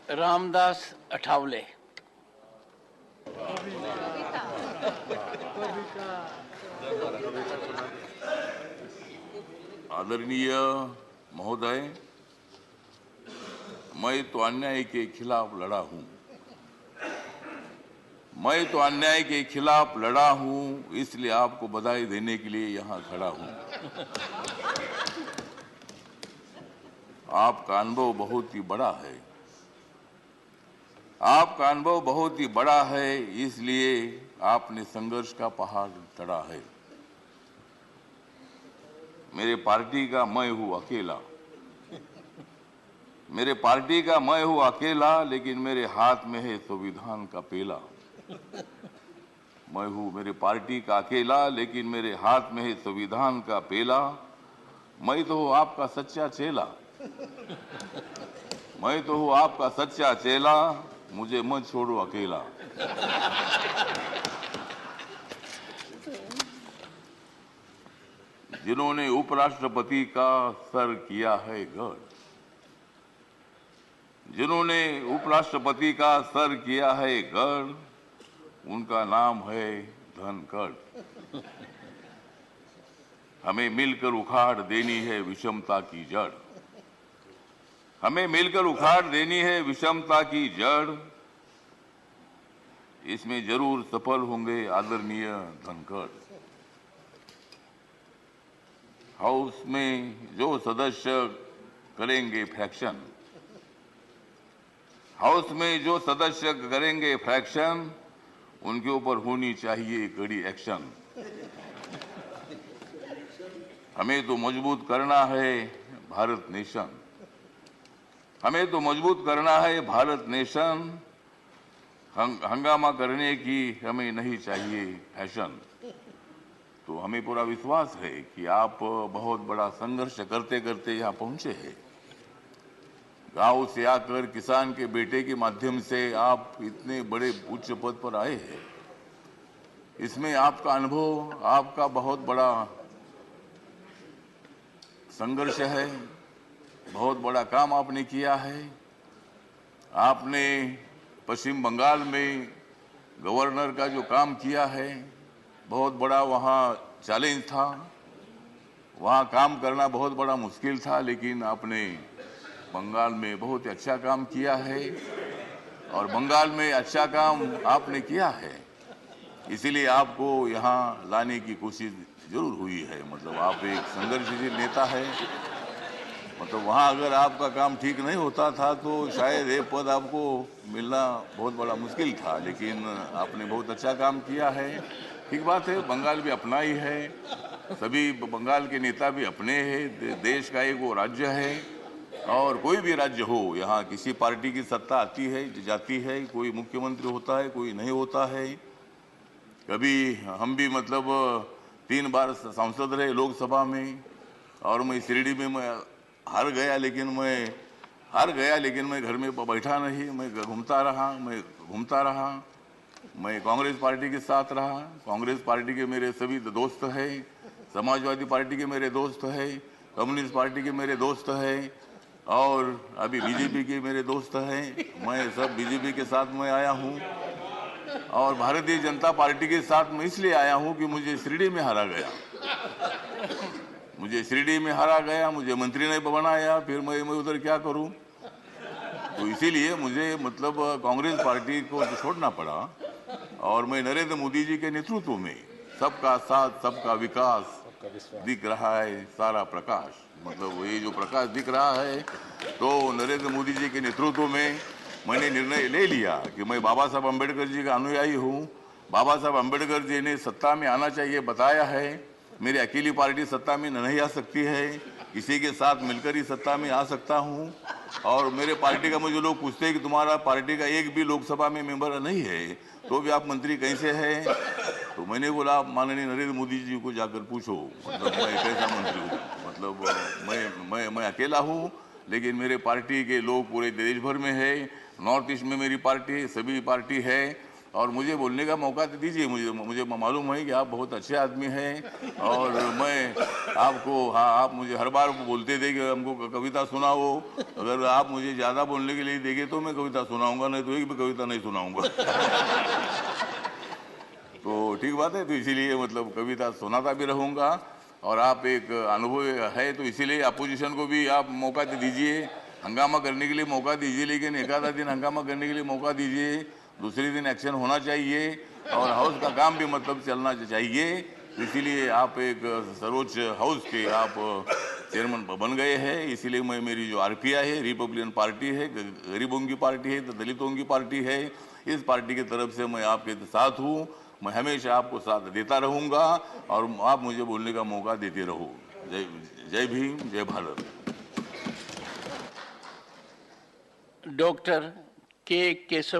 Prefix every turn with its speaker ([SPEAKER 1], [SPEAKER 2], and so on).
[SPEAKER 1] रामदास अठावले।
[SPEAKER 2] आदरणीय महोदय, मैं तो अन्याय के खिलाफ लड़ा हूं। मैं तो अन्याय के खिलाफ लड़ा हूं, इसलिए आपको बधाई देने के लिए यहां खड़ा हूं। आपका अनुभव बहुत ही बड़ा है। आपका अनुभव बहुत ही बड़ा है, इसलिए आपने संघर्ष का पहाड़ चढ़ा है। मेरे पार्टी का मैं हूं अकेला। मेरे पार्टी का मैं हूं अकेला, लेकिन मेरे हाथ में है संविधान का पेला। मैं हूं मेरे पार्टी का अकेला, लेकिन मेरे हाथ में है संविधान का पेला। मैं तो हूं आपका सच्चा चेला। मैं तो हूं आपका सच्चा चेला, मुझे मत छोड़ो अकेला। जिन्होंने उपराष्ट्रपति का सर किया है गढ़, जिन्होंने उपराष्ट्रपति का सर किया है गढ़, उनका नाम है धनखड़। हमें मिलकर उखाड़ देनी है विषमता की जड़। हमें मिलकर उखाड़ देनी है विषमता की जड़। इसमें जरूर सफल होंगे आदरणीय धनखड़। हाउस में जो सदस्य करेंगे फ्रैक्शन, हाउस में जो सदस्य करेंगे फ्रैक्शन, उनके ऊपर होनी चाहिए कड़ी एक्शन। हमें तो मजबूत करना है भारत नेशन। हमें तो मजबूत करना है भारत नेशन। हंगामा करने की हमें नहीं चाहिए फैशन। तो हमें पूरा विश्वास है कि आप बहुत बड़ा संघर्ष करते करते यहाँ पहुंचे हैं। गांव से आकर किसान के बेटे के माध्यम से आप इतने बड़े उच्च पद पर आए हैं। इसमें आपका अनुभव, आपका बहुत बड़ा संघर्ष है। बहुत बड़ा काम आपने किया है। आपने पश्चिम बंगाल में गवर्नर का जो काम किया है, बहुत बड़ा वहाँ चैलेंज था। वहाँ काम करना बहुत बड़ा मुश्किल था, लेकिन आपने बंगाल में बहुत अच्छा काम किया है। और बंगाल में अच्छा काम आपने किया है, इसीलिए आपको यहाँ लाने की कोशिश जरूर हुई है। मतलब आप एक संघर्षशील नेता है। मतलब वहाँ अगर आपका काम ठीक नहीं होता था तो शायद ये पद आपको मिलना बहुत बड़ा मुश्किल था, लेकिन आपने बहुत अच्छा काम किया है। ठीक बात है, बंगाल भी अपना ही है। सभी बंगाल के नेता भी अपने हैं। देश का एक वो राज्य है, और कोई भी राज्य हो, यहाँ किसी पार्टी की सत्ता आती है जाती है। कोई मुख्यमंत्री होता है, कोई नहीं होता है। कभी हम भी मतलब 3 बार सांसद रहे लोकसभा में, और मैं शिरडी में मैं हार गया, लेकिन मैं घर में बैठा नहीं। मैं घूमता रहा। मैं कांग्रेस पार्टी के साथ रहा। कांग्रेस पार्टी के मेरे सभी दोस्त हैं। समाजवादी पार्टी के मेरे दोस्त हैं। कम्युनिस्ट पार्टी के मेरे दोस्त हैं। और अभी बीजेपी के मेरे दोस्त हैं। मैं सब बीजेपी के साथ में आया हूँ। और भारतीय जनता पार्टी के साथ मैं इसलिए आया हूँ कि मुझे शिरडी में हारा गया। मुझे मंत्री ने बनाया, फिर मैं उधर क्या करूं। तो इसीलिए मुझे मतलब कांग्रेस पार्टी को छोड़ना पड़ा। और मैं नरेंद्र मोदी जी के नेतृत्व में सबका साथ सबका विकास दिख रहा है सारा प्रकाश। मतलब ये जो प्रकाश दिख रहा है, तो नरेंद्र मोदी जी के नेतृत्व में मैंने निर्णय ले लिया कि मैं बाबा साहब अम्बेडकर जी का अनुयायी हूँ। बाबा साहब अम्बेडकर जी ने सत्ता में आना चाहिए बताया है। मेरी अकेली पार्टी सत्ता में नहीं आ सकती है, किसी के साथ मिलकर ही सत्ता में आ सकता हूँ। और मेरे पार्टी का मुझे लोग पूछते हैं कि तुम्हारा पार्टी का एक भी लोकसभा में मेंबर नहीं है, तो भी आप मंत्री कैसे हैं। तो मैंने बोला, आप माननीय नरेंद्र मोदी जी को जाकर पूछो, मतलब मैं कैसा मंत्री हूँ। मतलब मैं अकेला हूँ, लेकिन मेरे पार्टी के लोग पूरे देश भर में है। नॉर्थ ईस्ट में मेरी पार्टी सभी पार्टी है, और मुझे बोलने का मौका तो दीजिए। मुझे मालूम है कि आप बहुत अच्छे आदमी हैं और मैं आपको, हाँ, आप मुझे हर बार बोलते थे कि हमको कविता सुनाओ। अगर आप मुझे ज़्यादा बोलने के लिए देंगे तो मैं कविता सुनाऊंगा, नहीं तो एक भी कविता नहीं सुनाऊंगा। तो ठीक बात है, तो इसीलिए मतलब कविता सुनाता भी रहूंगा। और आप एक अनुभव है तो इसीलिए अपोजिशन को भी आप मौका दे दीजिए, हंगामा करने के लिए मौका दीजिए, लेकिन एक आधा दिन हंगामा करने के लिए मौका दीजिए, दूसरे दिन एक्शन होना चाहिए और हाउस का काम भी मतलब चलना चाहिए। इसीलिए आप एक सर्वोच्च हाउस के आप चेयरमैन बन गए हैं। इसीलिए मैं, मेरी जो आरपीआई है, रिपब्लिकन पार्टी है, गरीबों की पार्टी है, दलितों की पार्टी है, इस पार्टी की तरफ से मैं आपके साथ हूँ। मैं हमेशा आपको साथ देता रहूंगा और आप मुझे बोलने का मौका देते रहो। जय जय भीम, जय भारत।
[SPEAKER 1] डॉक्टर के केशव।